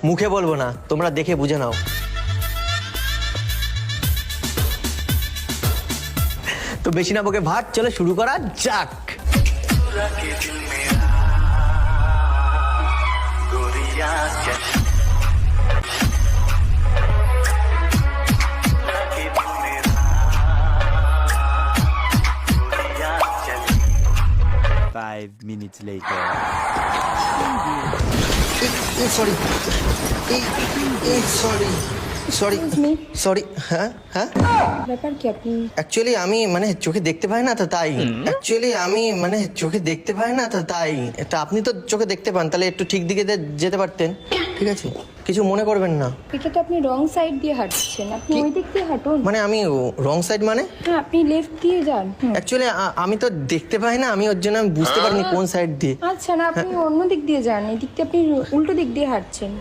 মুখে বলবো না, তোমরা দেখে বুঝে নাও। তো বেশি না বকে ভাট, চলে শুরু করা যাক। Five minutes later. Sorry sorry sorry sorry. হ্যাঁ হ্যাঁ, ব্যাপার কি আপনি? অ্যাকচুয়ালি আমি মানে চোখে দেখতে পাই না তো তাই। এটা আপনি তো চোখে দেখতে পান, তাহলে একটু ঠিক দিকে যেতে পারতেন। ঠিক আছে, কিছু মনে করবেন না। এটা তো আপনি রং সাইড দিয়ে হাঁটছেন, আপনি ওই দিক দিয়ে হাঁটুন। মানে আমি রং সাইড মানে? হ্যাঁ, আপনি লেফট দিয়ে যান। অ্যাকচুয়ালি আমি তো দেখতে পাই না, আমি ওর জন্য আমি বুঝতে পারিনি কোন সাইড দিয়ে। আচ্ছা না, আপনি অন্য দিক দিয়ে যান, এই দিক দিয়ে আপনি উল্টো দিক দিয়ে হাঁটছেন।